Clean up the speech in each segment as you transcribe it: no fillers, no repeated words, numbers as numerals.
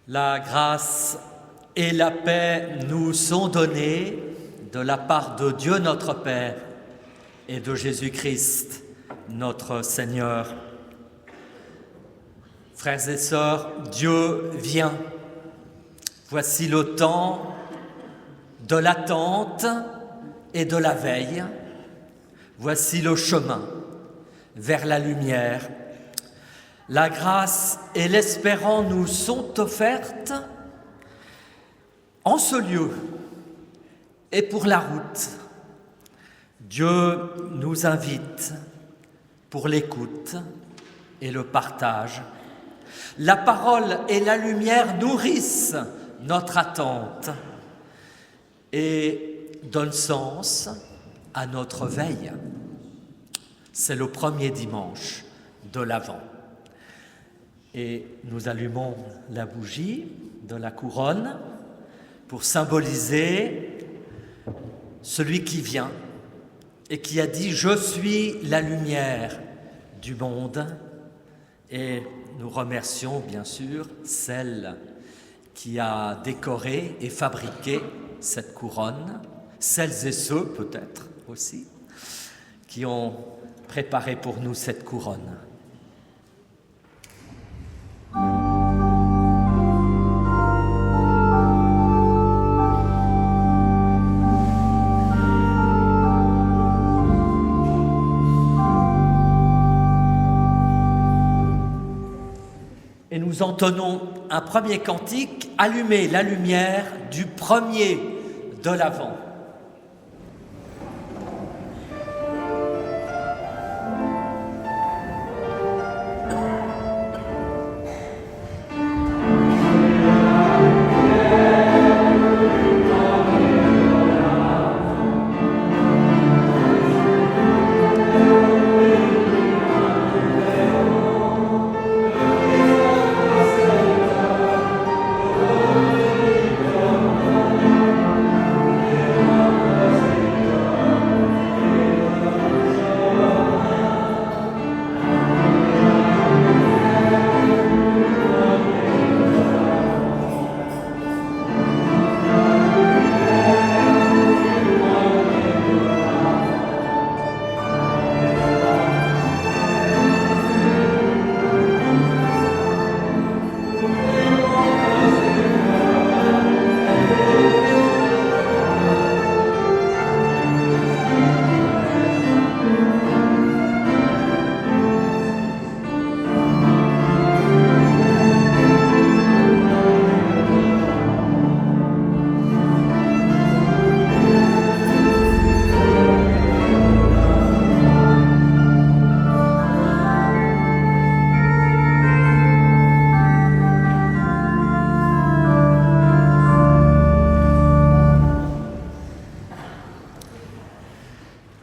La grâce et la paix nous sont données de la part de Dieu notre Père et de Jésus-Christ notre Seigneur. Frères et sœurs, Dieu vient. Voici le temps de l'attente et de la veille. Voici le chemin vers la lumière. La grâce et l'espérance nous sont offertes en ce lieu et pour la route. Dieu nous invite pour l'écoute et le partage. La parole et la lumière nourrissent notre attente et donnent sens à notre veille. C'est le premier dimanche de l'Avent. Et nous allumons la bougie de la couronne pour symboliser celui qui vient et qui a dit « Je suis la lumière du monde ». Et nous remercions bien sûr celle qui a décoré et fabriqué cette couronne, celles et ceux peut-être aussi, qui ont préparé pour nous cette couronne. Et nous entonnons un premier cantique, Allumez la lumière du premier de l'Avent.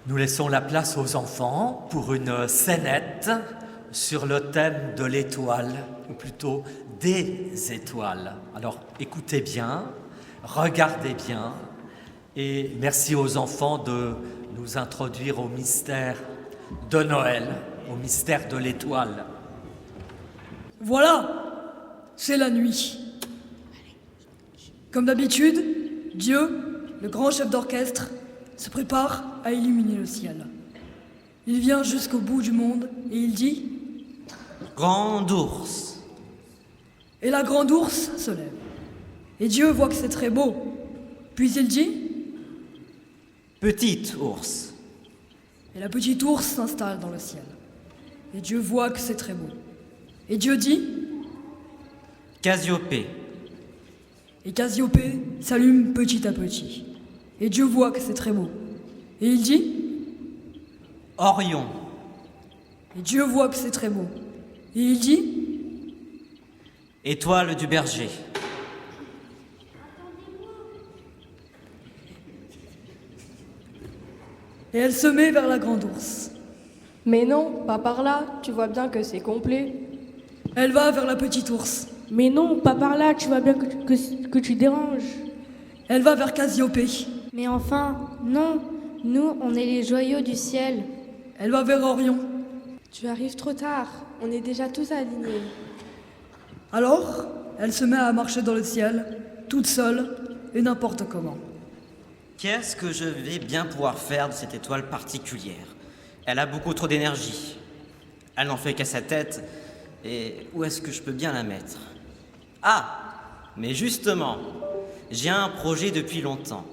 Nous laissons la place aux enfants pour une scénette sur le thème de l'étoile, ou plutôt des étoiles. Alors écoutez bien, regardez bien, et merci aux enfants de nous introduire au mystère de Noël, au mystère de l'étoile. Voilà, c'est la nuit. Comme d'habitude, Dieu, le grand chef d'orchestre, se prépare à illuminer le ciel. Il vient jusqu'au bout du monde et il dit « Grand ours !» Et la grande ours se lève. Et Dieu voit que c'est très beau. Puis il dit « Petit ours !» Et la petite ours s'installe dans le ciel. Et Dieu voit que c'est très beau. Et Dieu dit Cassiopée. Et Cassiopée s'allume petit à petit. Et Dieu voit que c'est très beau. Et il dit Orion. Et Dieu voit que c'est très beau. Et il dit Étoile du berger. Et elle se met vers la grande ours. Mais non, pas par là, tu vois bien que c'est complet. Elle va vers la petite ours. Mais non, pas par là, tu vois bien que tu déranges. Elle va vers Cassiopée. Mais enfin, non, nous, on est les joyaux du ciel. Elle va vers Orion. Tu arrives trop tard, on est déjà tous alignés. Alors, elle se met à marcher dans le ciel, toute seule et n'importe comment. Qu'est-ce que je vais bien pouvoir faire de cette étoile particulière? Elle a beaucoup trop d'énergie. Elle n'en fait qu'à sa tête. Et où est-ce que je peux bien la mettre? Ah! Mais justement, j'ai un projet depuis longtemps.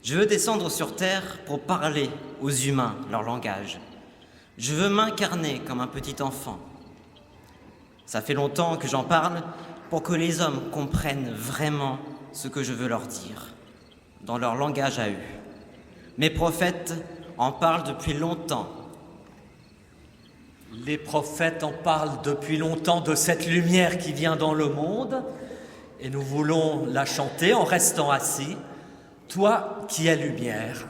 Je veux descendre sur Terre pour parler aux humains leur langage. Je veux m'incarner comme un petit enfant. Ça fait longtemps que j'en parle pour que les hommes comprennent vraiment ce que je veux leur dire, dans leur langage à eux. Mes prophètes en parlent depuis longtemps. Les prophètes en parlent depuis longtemps de cette lumière qui vient dans le monde, et nous voulons la chanter en restant assis. Toi qui es lumière.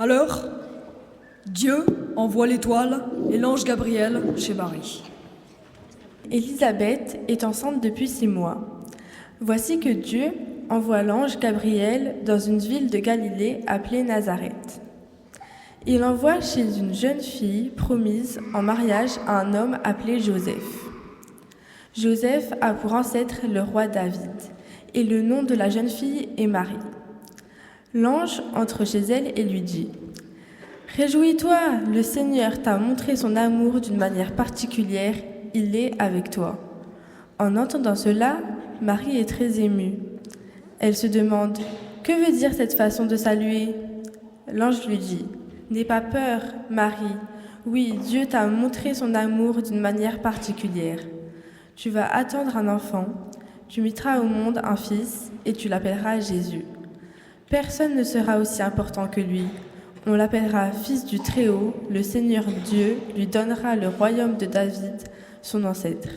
Alors, Dieu envoie l'étoile et l'ange Gabriel chez Marie. Élisabeth est enceinte depuis 6 mois. Voici que Dieu envoie l'ange Gabriel dans une ville de Galilée appelée Nazareth. Il l'envoie chez une jeune fille promise en mariage à un homme appelé Joseph. Joseph a pour ancêtre le roi David, et le nom de la jeune fille est Marie. L'ange entre chez elle et lui dit : « Réjouis-toi, le Seigneur t'a montré son amour d'une manière particulière, il est avec toi. » En entendant cela, Marie est très émue. Elle se demande : que veut dire cette façon de saluer ? L'ange lui dit : « N'aie pas peur, Marie. Oui, Dieu t'a montré son amour d'une manière particulière. Tu vas attendre un enfant, tu mettras au monde un fils et tu l'appelleras Jésus. Personne ne sera aussi important que lui. On l'appellera Fils du Très-Haut, le Seigneur Dieu lui donnera le royaume de David, son ancêtre.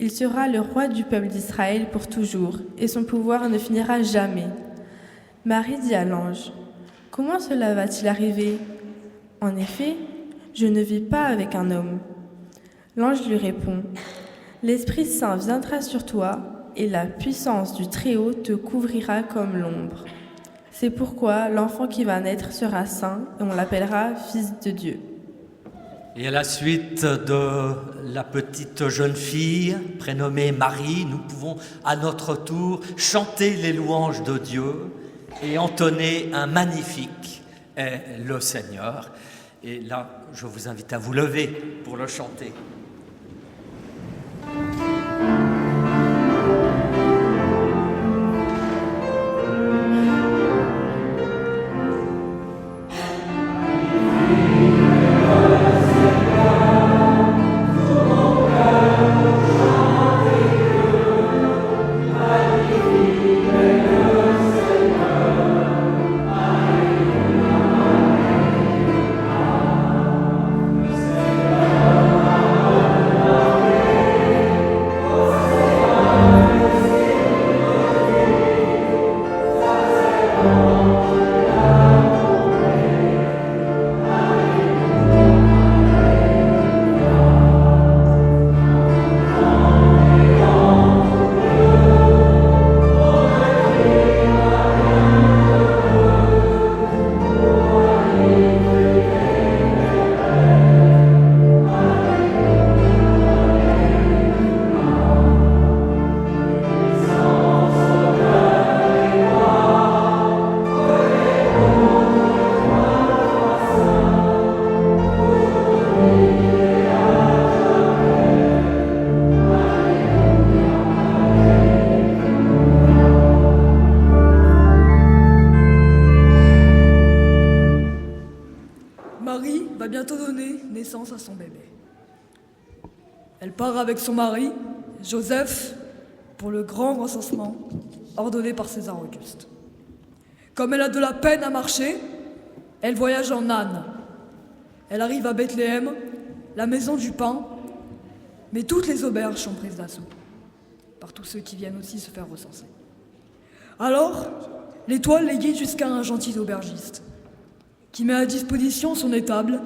Il sera le roi du peuple d'Israël pour toujours, et son pouvoir ne finira jamais. » Marie dit à l'ange : « Comment cela va-t-il arriver ? En effet, je ne vis pas avec un homme. » L'ange lui répond : « L'Esprit Saint viendra sur toi, et la puissance du Très-Haut te couvrira comme l'ombre. C'est pourquoi l'enfant qui va naître sera saint, et on l'appellera Fils de Dieu. » Et à la suite de la petite jeune fille prénommée Marie, nous pouvons à notre tour chanter les louanges de Dieu et entonner un magnifique est le Seigneur. Et là, je vous invite à vous lever pour le chanter. Marie va bientôt donner naissance à son bébé. Elle part avec son mari, Joseph, pour le grand recensement ordonné par César Auguste. Comme elle a de la peine à marcher, elle voyage en âne. Elle arrive à Bethléem, la maison du pain, mais toutes les auberges sont prises d'assaut par tous ceux qui viennent aussi se faire recenser. Alors, l'étoile les guide jusqu'à un gentil aubergiste qui met à disposition son étable,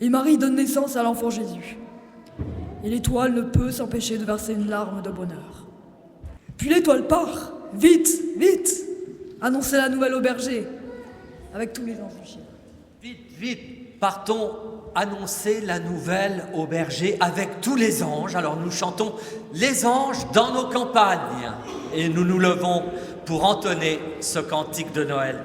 et Marie donne naissance à l'enfant Jésus. Et l'étoile ne peut s'empêcher de verser une larme de bonheur. Puis l'étoile part, vite, vite, annoncer la nouvelle au berger, avec tous les anges du ciel. Vite, vite, partons annoncer la nouvelle au berger avec tous les anges. Alors nous chantons les anges dans nos campagnes et nous nous levons pour entonner ce cantique de Noël.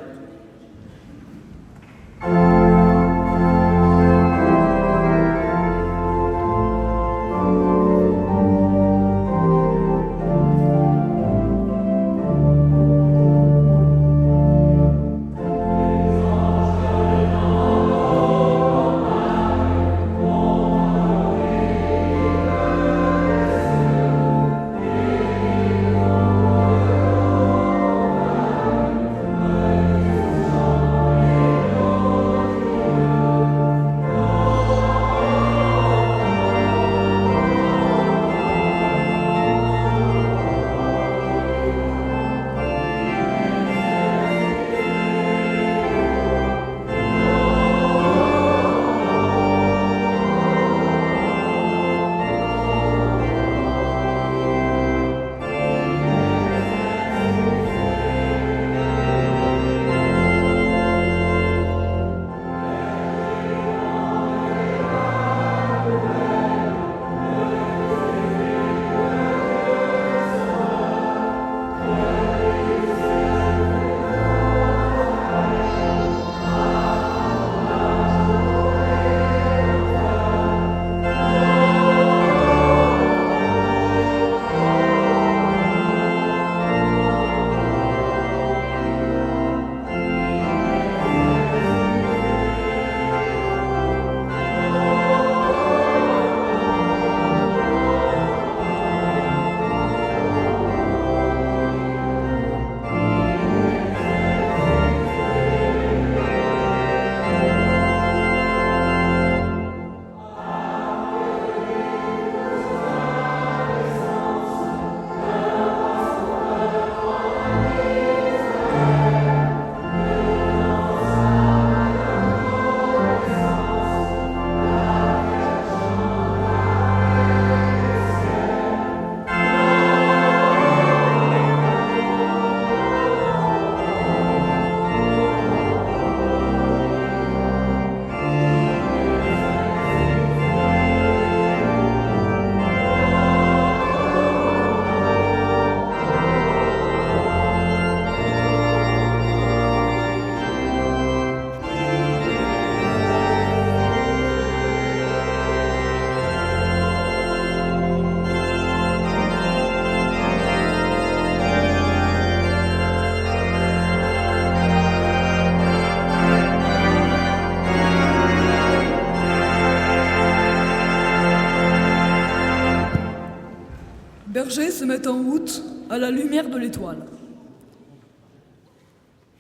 Berger se met en route à la lumière de l'étoile.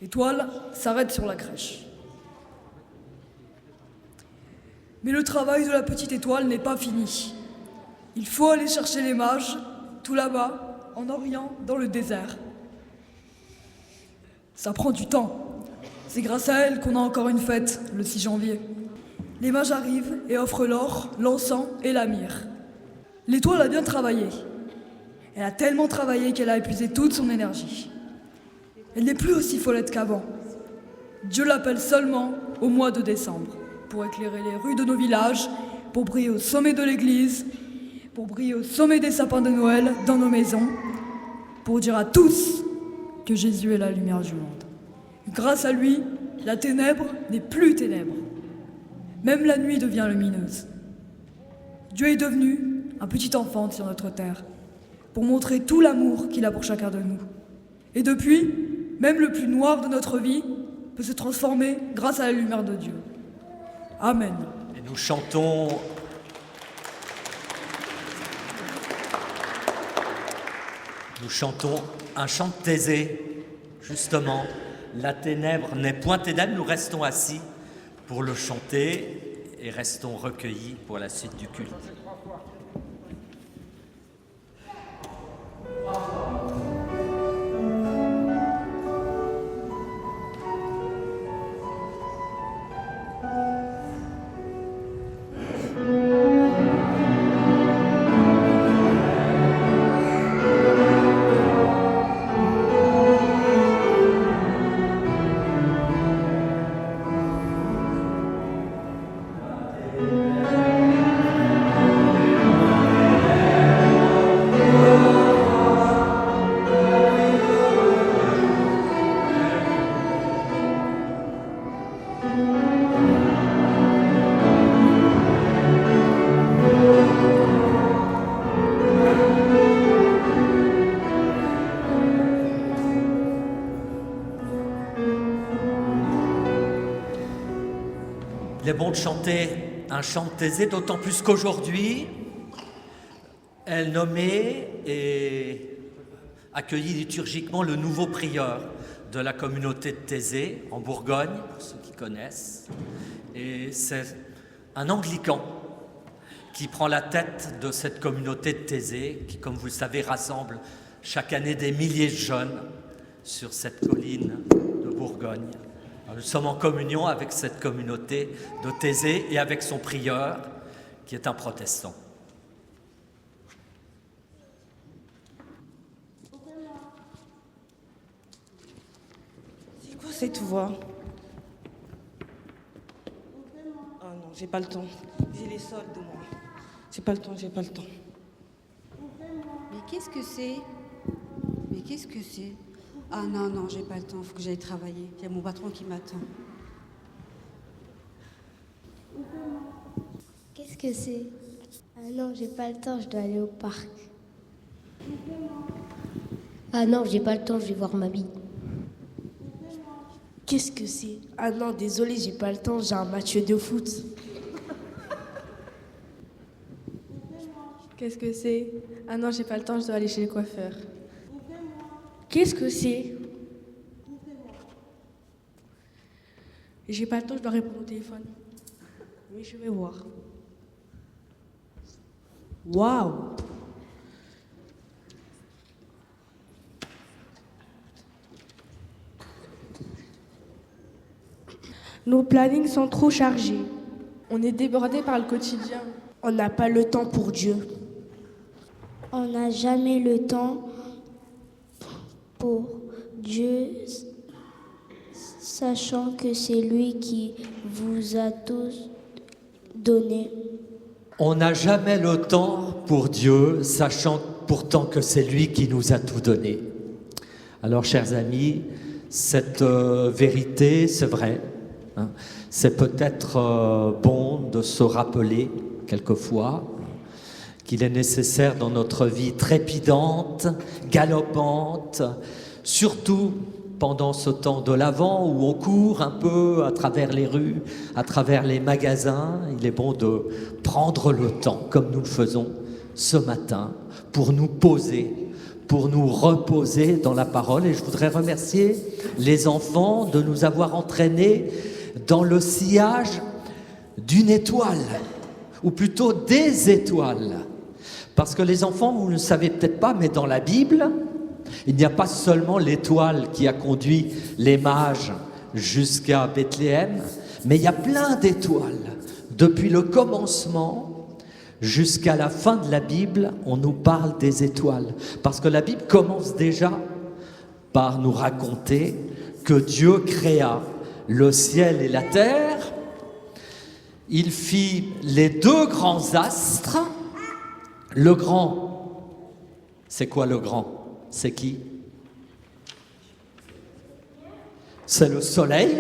L'étoile s'arrête sur la crèche. Mais le travail de la petite étoile n'est pas fini. Il faut aller chercher les mages, tout là-bas, en Orient, dans le désert. Ça prend du temps. C'est grâce à elle qu'on a encore une fête, le 6 janvier. Les mages arrivent et offrent l'or, l'encens et la myrrhe. L'étoile a bien travaillé. Elle a tellement travaillé qu'elle a épuisé toute son énergie. Elle n'est plus aussi follette qu'avant. Dieu l'appelle seulement au mois de décembre, pour éclairer les rues de nos villages, pour briller au sommet de l'église, pour briller au sommet des sapins de Noël dans nos maisons, pour dire à tous que Jésus est la lumière du monde. Grâce à lui, la ténèbre n'est plus ténèbre. Même la nuit devient lumineuse. Dieu est devenu un petit enfant sur notre terre, pour montrer tout l'amour qu'il a pour chacun de nous. Et depuis, même le plus noir de notre vie peut se transformer grâce à la lumière de Dieu. Amen. Et nous chantons un chant de Thésée, justement. La ténèbre n'est point ténèbre, nous restons assis pour le chanter et restons recueillis pour la suite du culte. Il est bon de chanter un chant de Thésée, d'autant plus qu'aujourd'hui, elle nommait et accueillit liturgiquement le nouveau prieur de la communauté de Thésée, en Bourgogne, pour ceux qui connaissent. Et c'est un anglican qui prend la tête de cette communauté de Thésée, qui, comme vous le savez, rassemble chaque année des milliers de jeunes sur cette colline de Bourgogne. Alors, nous sommes en communion avec cette communauté de Thésée et avec son prieur, qui est un protestant. C'est quoi cette voix? Oh non, j'ai pas le temps. J'ai les soldes, moi. J'ai pas le temps. Mais qu'est-ce que c'est? Mais qu'est-ce que c'est? Ah non, j'ai pas le temps, faut que j'aille travailler. Il y a mon patron qui m'attend. Qu'est-ce que c'est? Ah non, j'ai pas le temps, je dois aller au parc. Ah non, j'ai pas le temps, je vais voir ma bille. Qu'est-ce que c'est? Ah non, désolé, j'ai pas le temps, j'ai un match de foot. Qu'est-ce que c'est? Ah non, j'ai pas le temps, je dois aller chez le coiffeur. Qu'est-ce que c'est? J'ai pas le temps, je dois répondre au téléphone. Oui, je vais voir. Waouh! Nos plannings sont trop chargés. On est débordé par le quotidien. On n'a pas le temps pour Dieu. On n'a jamais le temps pour Dieu, sachant que c'est lui qui vous a tous donné. On n'a jamais le temps pour Dieu, sachant pourtant que c'est lui qui nous a tout donné. Alors, chers amis, cette vérité, c'est vrai, hein, c'est peut-être bon de se rappeler quelquefois qu'il est nécessaire dans notre vie trépidante, galopante, surtout pendant ce temps de l'Avent où on court un peu à travers les rues, à travers les magasins. Il est bon de prendre le temps, comme nous le faisons ce matin, pour nous poser, pour nous reposer dans la parole. Et je voudrais remercier les enfants de nous avoir entraînés dans le sillage d'une étoile, ou plutôt des étoiles. Parce que les enfants, vous ne le savez peut-être pas, mais dans la Bible, il n'y a pas seulement l'étoile qui a conduit les mages jusqu'à Bethléem, mais il y a plein d'étoiles. Depuis le commencement jusqu'à la fin de la Bible, on nous parle des étoiles. Parce que la Bible commence déjà par nous raconter que Dieu créa le ciel et la terre. Il fit les deux grands astres. Le grand, c'est quoi le grand? C'est qui? C'est le soleil.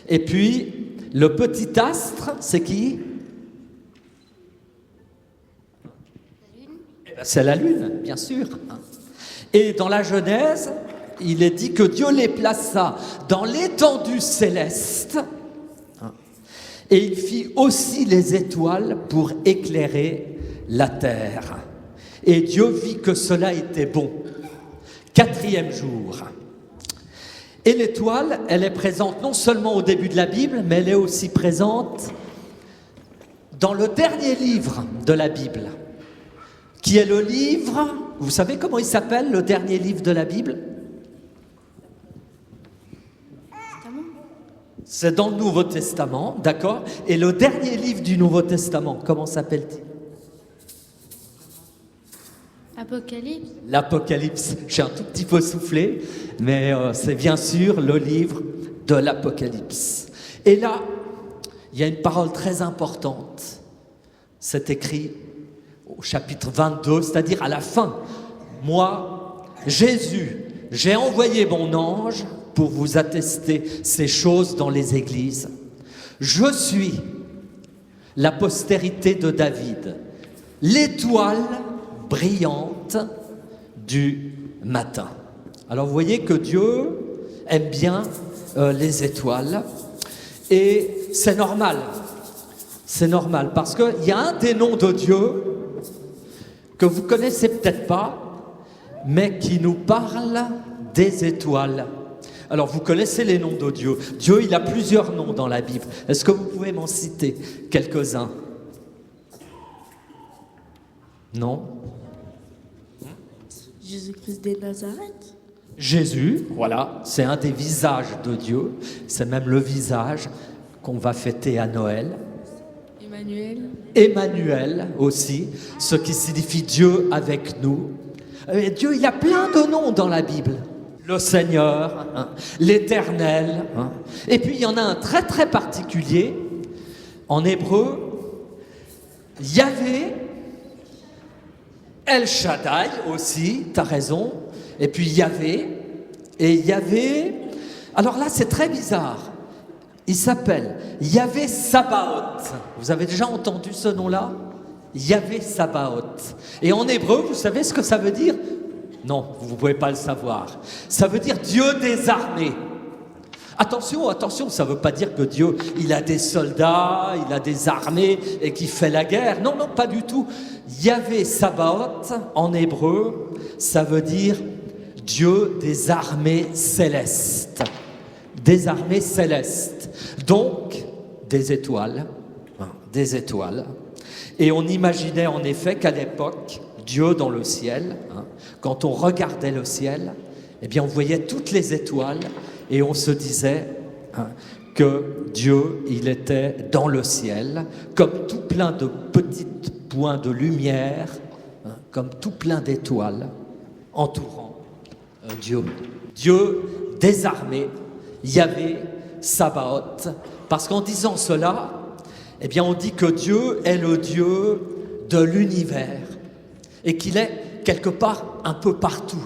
Et puis, le petit astre, c'est qui? C'est la lune, bien sûr. Et dans la Genèse, il est dit que Dieu les plaça dans l'étendue céleste. Et il fit aussi les étoiles pour éclairer la terre. Et Dieu vit que cela était bon. 4e jour. Et l'étoile, elle est présente non seulement au début de la Bible, mais elle est aussi présente dans le dernier livre de la Bible, qui est le livre, vous savez comment il s'appelle, le dernier livre de la Bible? C'est dans le Nouveau Testament, d'accord? Et le dernier livre du Nouveau Testament, comment s'appelle-t-il? Apocalypse. L'Apocalypse. J'ai un tout petit peu soufflé, mais c'est bien sûr le livre de l'Apocalypse. Et là, il y a une parole très importante. C'est écrit au chapitre 22, c'est-à-dire à la fin. Moi, Jésus, j'ai envoyé mon ange pour vous attester ces choses dans les églises. Je suis la postérité de David, l'étoile brillante du matin. Alors vous voyez que Dieu aime bien les étoiles et c'est normal parce qu'il y a un des noms de Dieu que vous connaissez peut-être pas mais qui nous parle des étoiles. Alors vous connaissez les noms de Dieu. Dieu, il a plusieurs noms dans la Bible. Est-ce que vous pouvez m'en citer quelques-uns? Non? Jésus-Christ de Nazareth. Jésus, voilà, c'est un des visages de Dieu. C'est même le visage qu'on va fêter à Noël. Emmanuel. Emmanuel aussi, ce qui signifie Dieu avec nous. Et Dieu, il a plein de noms dans la Bible. Le Seigneur, l'Éternel. Et puis il y en a un très très particulier. En hébreu, Yahvé, El Shaddai aussi, tu as raison. Et puis Yahvé. Et Yahvé, alors là c'est très bizarre. Il s'appelle Yahvé Sabaoth. Vous avez déjà entendu ce nom-là? Yahvé Sabaoth. Et en hébreu, vous savez ce que ça veut dire? Non, vous ne pouvez pas le savoir. Ça veut dire Dieu des armées. Attention, attention, ça ne veut pas dire que Dieu, il a des soldats, il a des armées et qu'il fait la guerre. Non, non, pas du tout. Yahvé Sabaoth, en hébreu, ça veut dire Dieu des armées célestes. Des armées célestes. Donc, des étoiles. Des étoiles. Et on imaginait en effet qu'à l'époque, Dieu dans le ciel, quand on regardait le ciel, eh bien on voyait toutes les étoiles et on se disait que Dieu, il était dans le ciel, comme tout plein de petits points de lumière, comme tout plein d'étoiles entourant Dieu. Dieu des armées, Yahvé Sabaoth, parce qu'en disant cela, eh bien on dit que Dieu est le Dieu de l'univers et qu'il est quelque part un peu partout.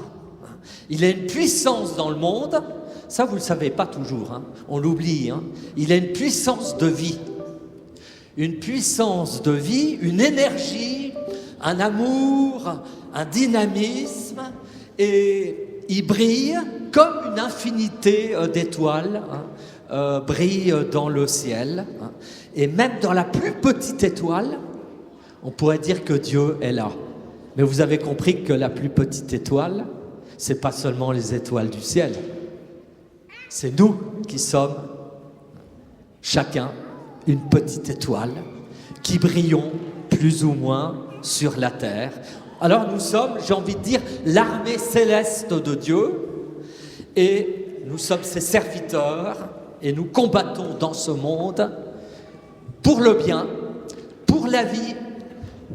Il a une puissance dans le monde, ça vous ne le savez pas toujours, on l'oublie, il a une puissance de vie. Une puissance de vie, une énergie, un amour, un dynamisme, et il brille comme une infinité d'étoiles brille dans le ciel. Et même dans la plus petite étoile, on pourrait dire que Dieu est là. Mais vous avez compris que la plus petite étoile, c'est pas seulement les étoiles du ciel. C'est nous qui sommes, chacun, une petite étoile, qui brillons plus ou moins sur la terre. Alors nous sommes, j'ai envie de dire, l'armée céleste de Dieu. Et nous sommes ses serviteurs et nous combattons dans ce monde pour le bien, pour la vie,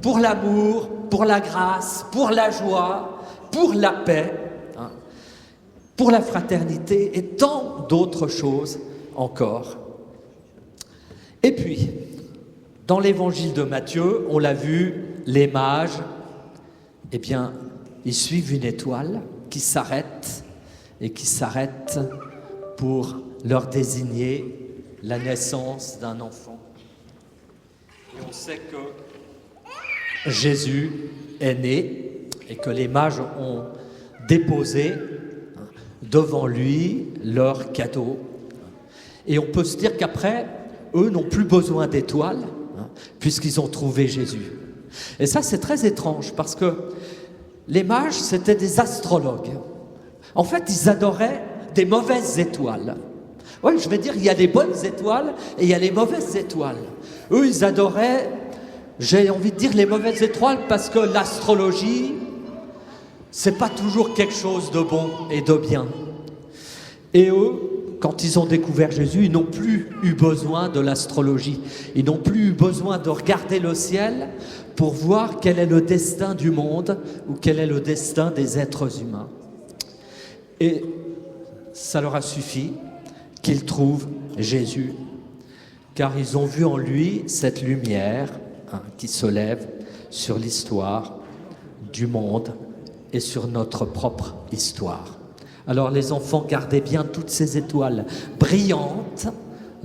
pour l'amour, pour la grâce, pour la joie, pour la paix, hein, pour la fraternité et tant d'autres choses encore. Et puis, dans l'évangile de Matthieu, on l'a vu, les mages, eh bien, ils suivent une étoile qui s'arrête et qui s'arrête pour leur désigner la naissance d'un enfant. Et on sait que Jésus est né et que les mages ont déposé devant lui leur cadeau. Et on peut se dire qu'après, eux n'ont plus besoin d'étoiles, puisqu'ils ont trouvé Jésus. Et ça, c'est très étrange, parce que les mages, c'était des astrologues. En fait, ils adoraient des mauvaises étoiles. Oui, je vais dire, il y a les bonnes étoiles et il y a les mauvaises étoiles. Eux, ils adoraient, j'ai envie de dire, les mauvaises étoiles, parce que l'astrologie, c'est pas toujours quelque chose de bon et de bien. Et eux, quand ils ont découvert Jésus, ils n'ont plus eu besoin de l'astrologie. Ils n'ont plus eu besoin de regarder le ciel pour voir quel est le destin du monde ou quel est le destin des êtres humains. Et ça leur a suffi qu'ils trouvent Jésus, car ils ont vu en lui cette lumière qui se lève sur l'histoire du monde et sur notre propre histoire. Alors les enfants, gardez bien toutes ces étoiles brillantes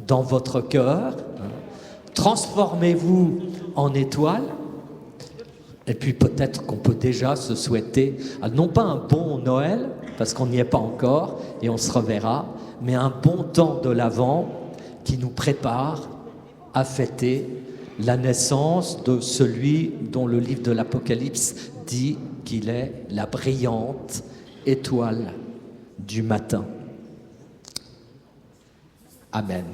dans votre cœur, transformez-vous en étoiles, et puis peut-être qu'on peut déjà se souhaiter, non pas un bon Noël, parce qu'on n'y est pas encore, et on se reverra, mais un bon temps de l'Avent qui nous prépare à fêter la naissance de celui dont le livre de l'Apocalypse dit qu'il est la brillante étoile du matin. Amen.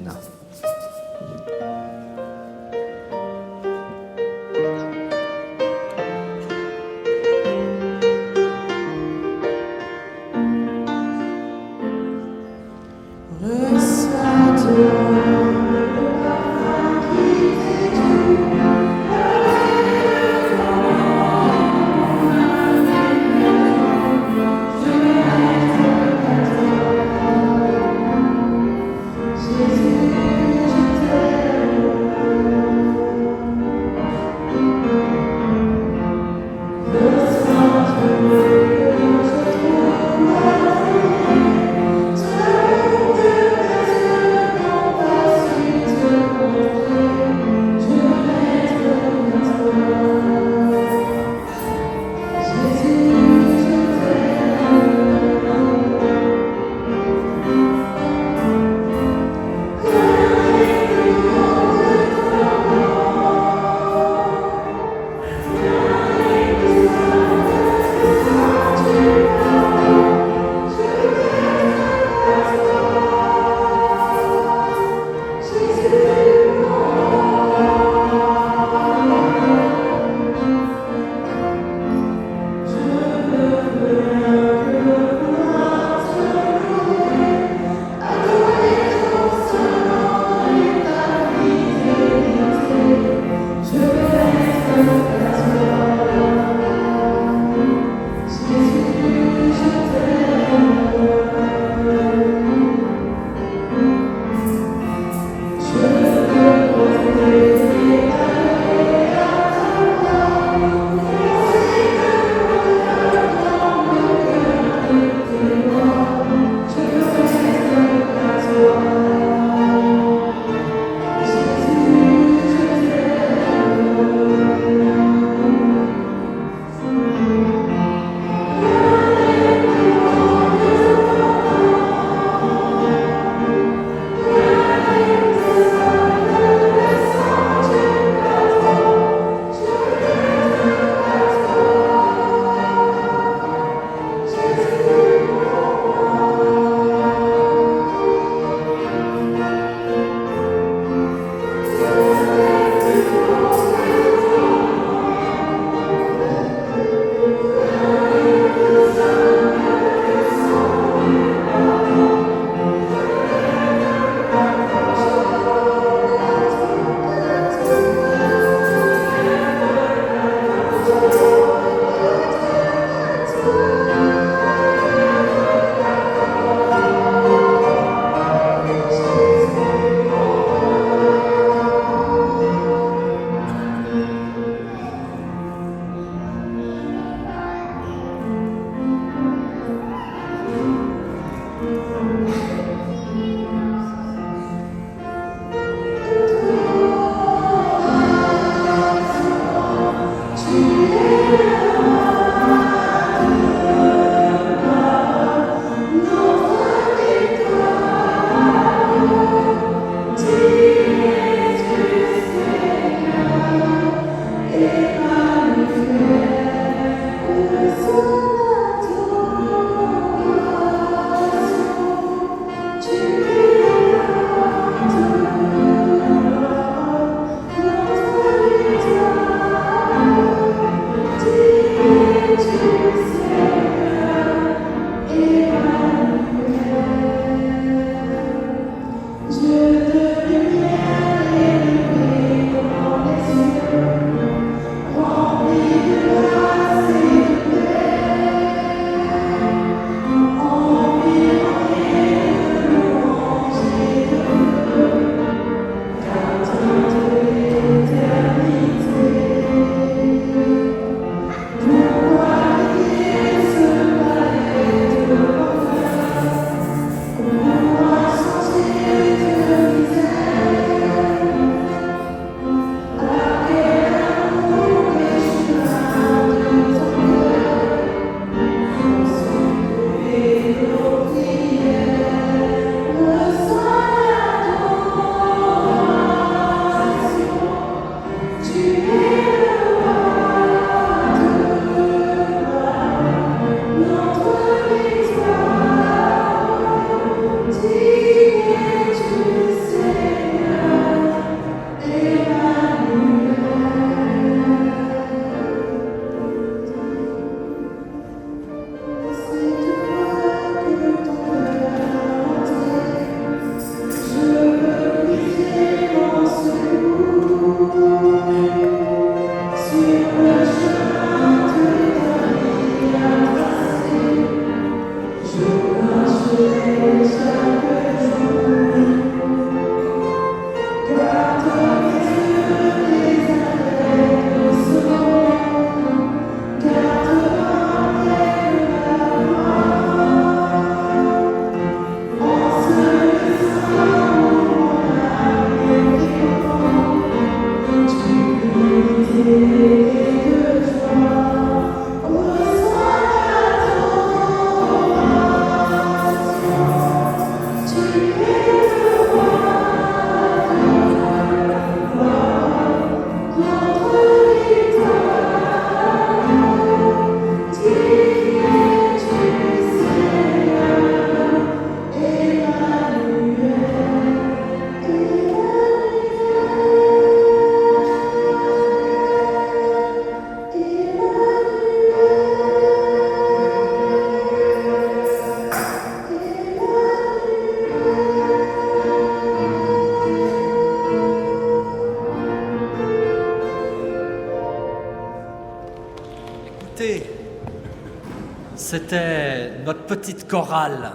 c'était notre petite chorale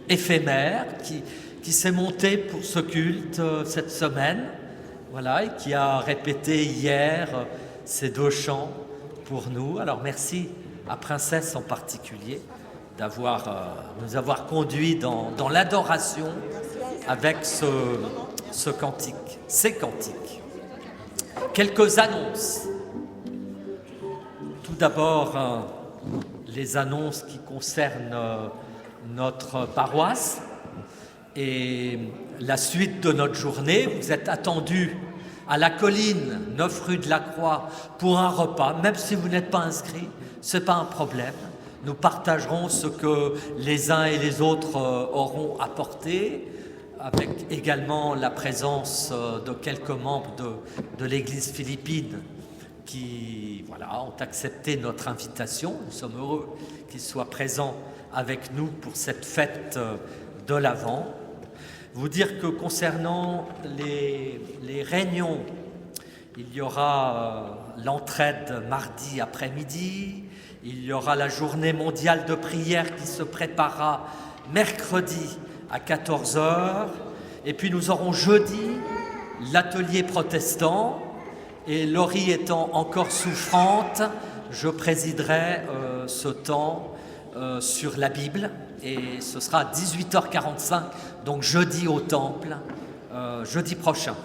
éphémère qui s'est montée pour ce culte cette semaine, voilà, et qui a répété hier ces 2 chants pour nous. Alors merci à Princesse en particulier nous avoir conduits dans l'adoration avec ce cantique, ces cantiques. Quelques annonces. Tout d'abord, les annonces qui concernent notre paroisse et la suite de notre journée. Vous êtes attendus à la colline 9 rue de la Croix pour un repas, même si vous n'êtes pas inscrits, ce n'est pas un problème. Nous partagerons ce que les uns et les autres auront apporté, avec également la présence de quelques membres de l'Église philippine qui ont accepté notre invitation. Nous sommes heureux qu'ils soient présents avec nous pour cette fête de l'Avent. Vous dire que concernant les réunions, il y aura l'entraide mardi après-midi, il y aura la journée mondiale de prière qui se préparera mercredi à 14h, et puis nous aurons jeudi l'atelier protestant, et Laurie étant encore souffrante, je présiderai ce temps sur la Bible, et ce sera à 18h45, donc jeudi au Temple, jeudi prochain.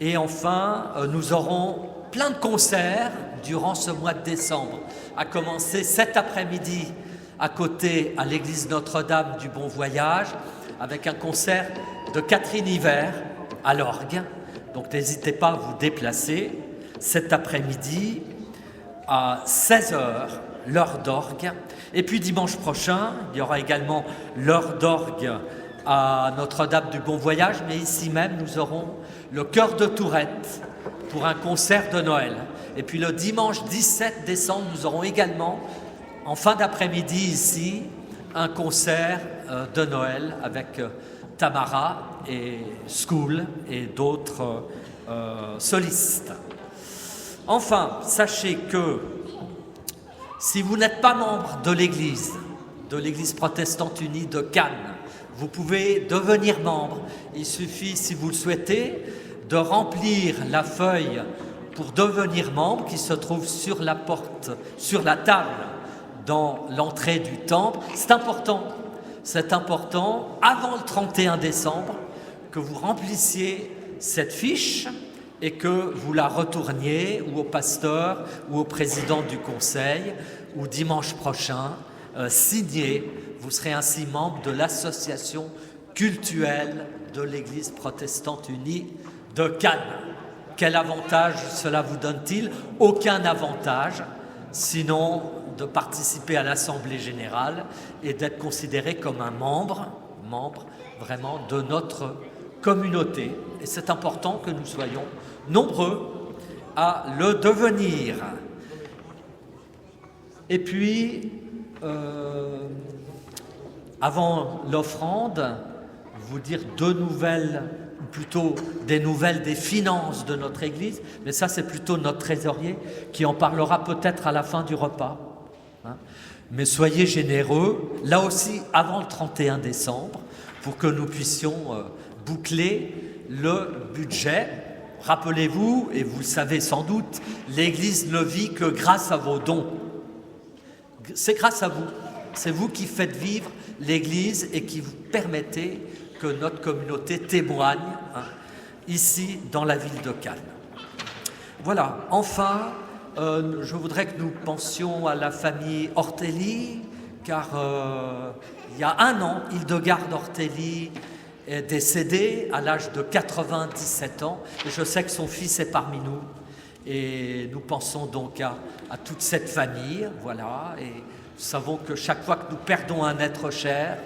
Et enfin, nous aurons plein de concerts durant ce mois de décembre, à commencer cet après-midi à côté à l'église Notre-Dame du Bon Voyage, avec un concert de Catherine Hiver à l'orgue. Donc n'hésitez pas à vous déplacer cet après-midi à 16h, l'heure d'orgue. Et puis dimanche prochain, il y aura également l'heure d'orgue à Notre-Dame du Bon Voyage, mais ici même, nous aurons le chœur de Tourette pour un concert de Noël. Et puis le dimanche 17 décembre, nous aurons également, en fin d'après-midi ici, un concert de Noël avec Tamara et School et d'autres solistes. Enfin, sachez que si vous n'êtes pas membre de l'Église protestante unie de Cannes, vous pouvez devenir membre. Il suffit, si vous le souhaitez, de remplir la feuille pour devenir membre qui se trouve sur la porte, sur la table dans l'entrée du temple. C'est important, avant le 31 décembre, que vous remplissiez cette fiche et que vous la retourniez ou au pasteur ou au président du conseil, ou dimanche prochain, signé. Vous serez ainsi membre de l'association cultuelle de l'Église protestante unie de Cannes. Quel avantage cela vous donne-t-il? Aucun avantage, sinon de participer à l'Assemblée générale et d'être considéré comme un membre vraiment de notre communauté. Et c'est important que nous soyons nombreux à le devenir. Et puis, avant l'offrande, vous dire deux nouvelles, ou plutôt des nouvelles des finances de notre Église, mais ça c'est plutôt notre trésorier qui en parlera peut-être à la fin du repas. Mais soyez généreux, là aussi avant le 31 décembre, pour que nous puissions boucler le budget. Rappelez-vous, et vous le savez sans doute, l'Église ne vit que grâce à vos dons. C'est grâce à vous. C'est vous qui faites vivre l'Église et qui vous permettez que notre communauté témoigne ici dans la ville de Cannes. Voilà, enfin, je voudrais que nous pensions à la famille Ortelli, car il y a un an, Hildegarde Ortelli est décédée à l'âge de 97 ans, et je sais que son fils est parmi nous, et nous pensons donc à toute cette famille, voilà, et nous savons que chaque fois que nous perdons un être cher,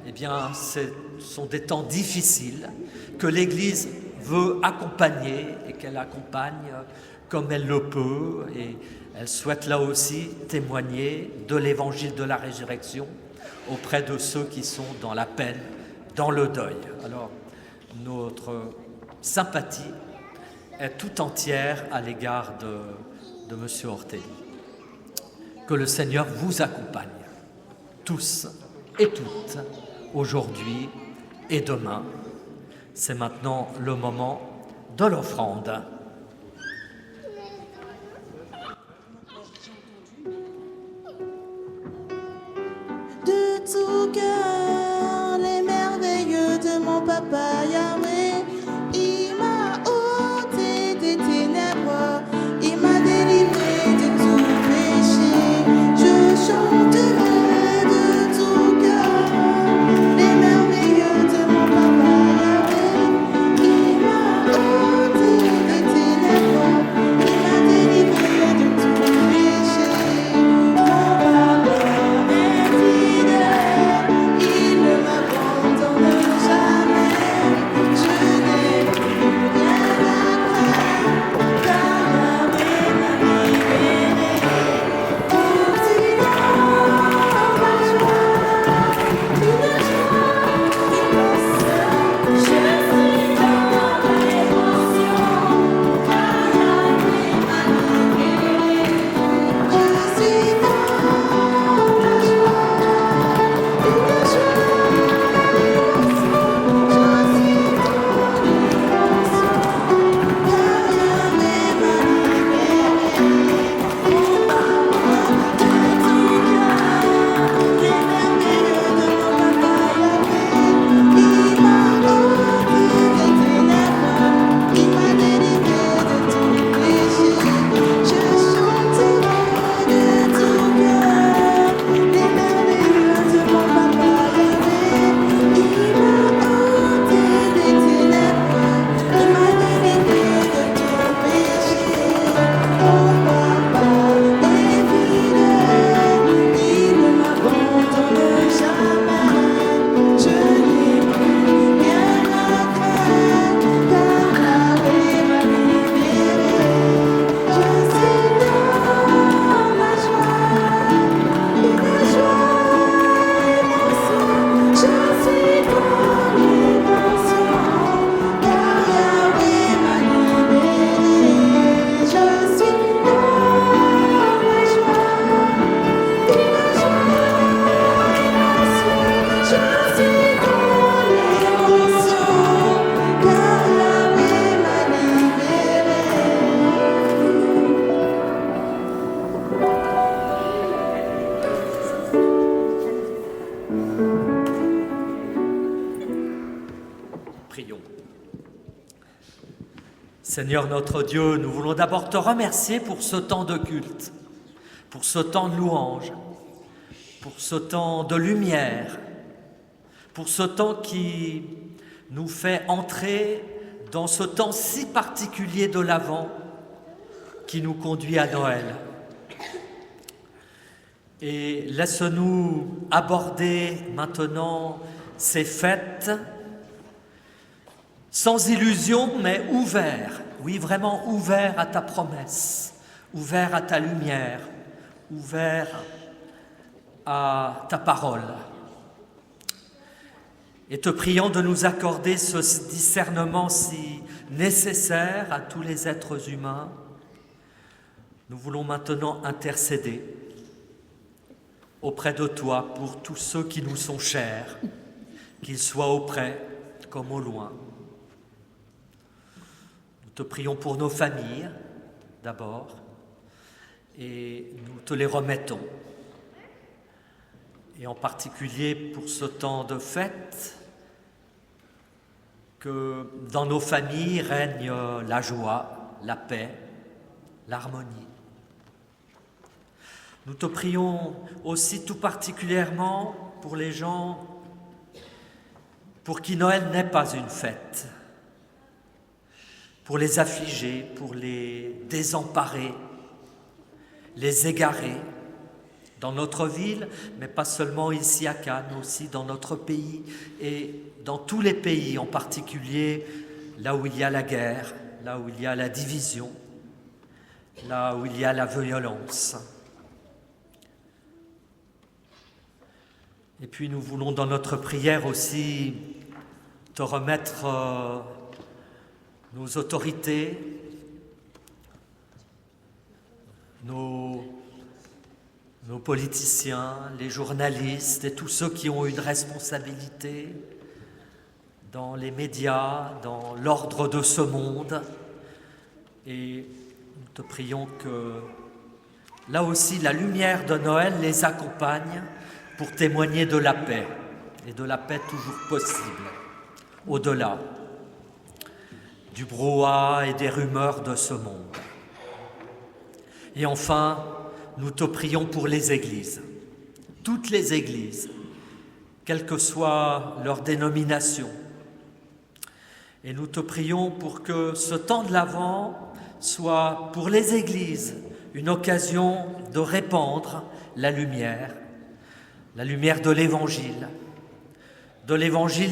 eh bien, ce sont des temps difficiles que l'Église veut accompagner et qu'elle accompagne comme elle le peut, et elle souhaite là aussi témoigner de l'évangile de la résurrection auprès de ceux qui sont dans la peine, dans le deuil. Alors, notre sympathie est tout entière à l'égard de M. Ortelli. Que le Seigneur vous accompagne. tous et toutes, aujourd'hui et demain. C'est maintenant le moment de l'offrande. De tout cœur, les merveilleux de mon papa Yahweh, il m'a ôté des ténèbres, il m'a délivré de tout péché. Je chanterai de tout cœur les merveilleux de mon papa Yahweh. Il m'a ôté des ténèbres, il m'a délivré de tout péché. Mon papa est fidèle, il ne m'abandonne jamais. Je n'ai plus rien à craindre, car Yahweh m'a libéré. Continue ma joie, une joie immense. Je suis dans l'émotion, car Yahweh m'a libéré. Je suis dans la joie, une joie immense. Je suis dans l'émotion, car Yahweh m'a libéré. Mon papa de tout cœur, les merveilleux de mon papa Yahweh. Il m'a ôté des ténèbres, il m'a délivré de tout péché. Je chanterai de tout cœur les merveilleux de mon papa Yahweh. Il m'a ôté des ténèbres, il m'a délivré de tout péché. Mon papa est fidèle, il ne m'abandonne jamais. Je n'ai plus rien à craindre, car Yahweh m'a libéré. Je suis dans la joie, une joie immense. Je suis dans l'émotion, car Yahweh m'a libéré. Je suis dans la joie, une joie immense. Je suis dans l'émotion, car Yahweh m'a libéré. Prions. Seigneur notre Dieu, nous voulons d'abord te remercier pour ce temps de culte, pour ce temps de louange, pour ce temps de lumière, pour ce temps qui nous fait entrer dans ce temps si particulier de l'Avent qui nous conduit à Noël. Et laisse-nous aborder maintenant ces fêtes sans illusion, mais ouvert, oui, vraiment ouvert à ta promesse, ouvert à ta lumière, ouvert à ta parole. Et te priant de nous accorder ce discernement si nécessaire à tous les êtres humains, nous voulons maintenant intercéder auprès de toi pour tous ceux qui nous sont chers, qu'ils soient auprès comme au loin. Nous te prions pour nos familles, d'abord, et nous te les remettons. Et en particulier pour ce temps de fête, que dans nos familles règne la joie, la paix, l'harmonie. Nous te prions aussi tout particulièrement pour les gens pour qui Noël n'est pas une fête, pour les affligés, pour les désemparés, les égarés, dans notre ville, mais pas seulement ici à Cannes, aussi dans notre pays et dans tous les pays, en particulier là où il y a la guerre, là où il y a la division, là où il y a la violence. Et puis nous voulons dans notre prière aussi te remettre nos autorités, nos nos politiciens, les journalistes et tous ceux qui ont une responsabilité dans les médias, dans l'ordre de ce monde. Et nous te prions que, là aussi, la lumière de Noël les accompagne pour témoigner de la paix, et de la paix toujours possible, au-delà du brouhaha et des rumeurs de ce monde. Et enfin, nous te prions pour les églises, toutes les églises, quelle que soit leur dénomination. Et nous te prions pour que ce temps de l'Avent soit pour les églises une occasion de répandre la lumière de l'Évangile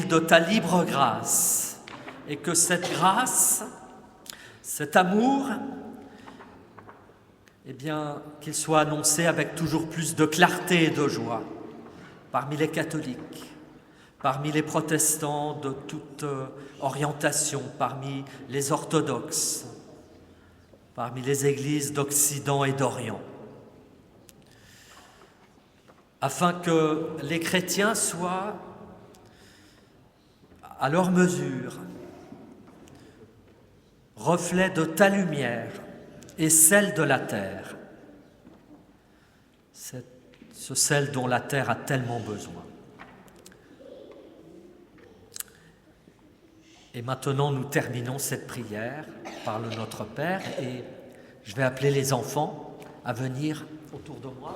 de ta libre grâce, et que cette grâce, cet amour, eh bien, qu'il soit annoncé avec toujours plus de clarté et de joie parmi les catholiques, parmi les protestants de toute orientation, parmi les orthodoxes, parmi les églises d'Occident et d'Orient, afin que les chrétiens soient à leur mesure, reflet de ta lumière et celle de la terre, celle dont la terre a tellement besoin. Et maintenant, nous terminons cette prière par le Notre Père, et je vais appeler les enfants à venir autour de moi.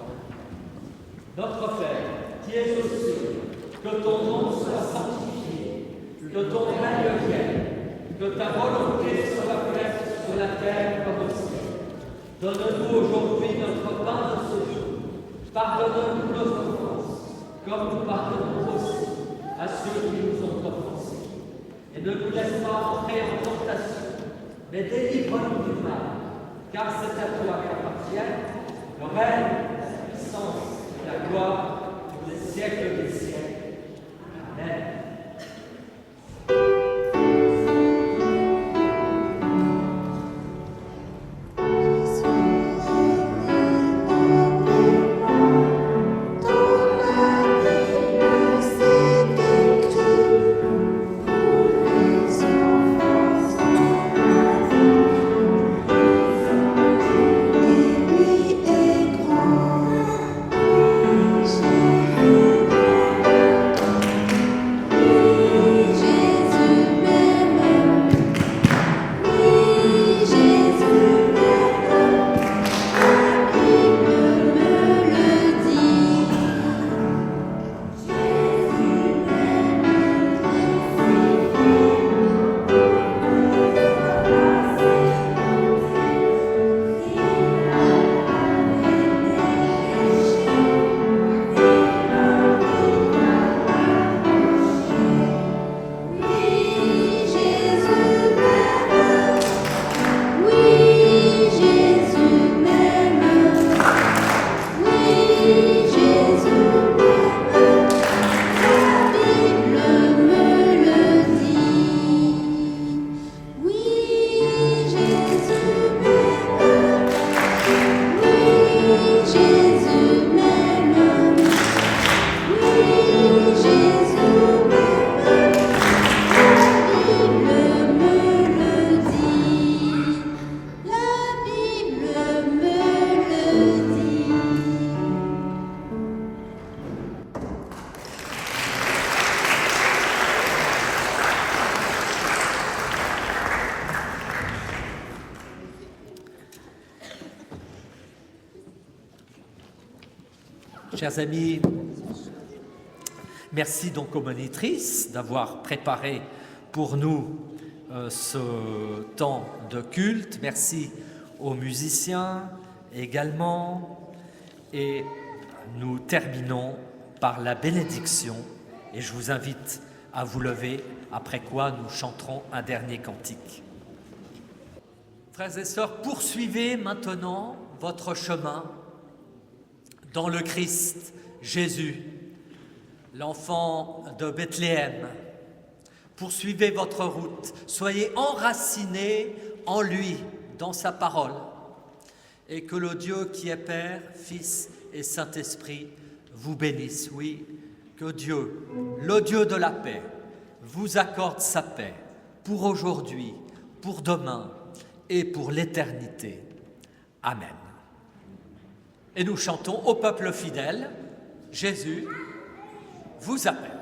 Notre Père, qui es aux cieux, que ton nom soit sanctifié, que ton règne vienne, que ta volonté soit faite sur la terre comme au ciel. Donne-nous aujourd'hui notre pain de ce jour. Pardonne-nous nos offenses, comme nous pardonnons aussi à ceux qui nous ont offensés. Et ne nous laisse pas entrer en tentation, mais délivre-nous du mal, car c'est à toi qu'appartiennent le règne, la puissance et la gloire pour les siècles des siècles. Amen. Chers amis, merci donc aux monitrices d'avoir préparé pour nous ce temps de culte. Merci aux musiciens également. Et nous terminons par la bénédiction. Et je vous invite à vous lever, après quoi nous chanterons un dernier cantique. Frères et sœurs, poursuivez maintenant votre chemin dans le Christ Jésus, l'enfant de Bethléem. Poursuivez votre route, soyez enracinés en lui, dans sa parole, et que le Dieu qui est Père, Fils et Saint-Esprit vous bénisse. Oui, que Dieu, le Dieu de la paix, vous accorde sa paix pour aujourd'hui, pour demain et pour l'éternité. Amen. Et nous chantons au peuple fidèle, Jésus vous appelle.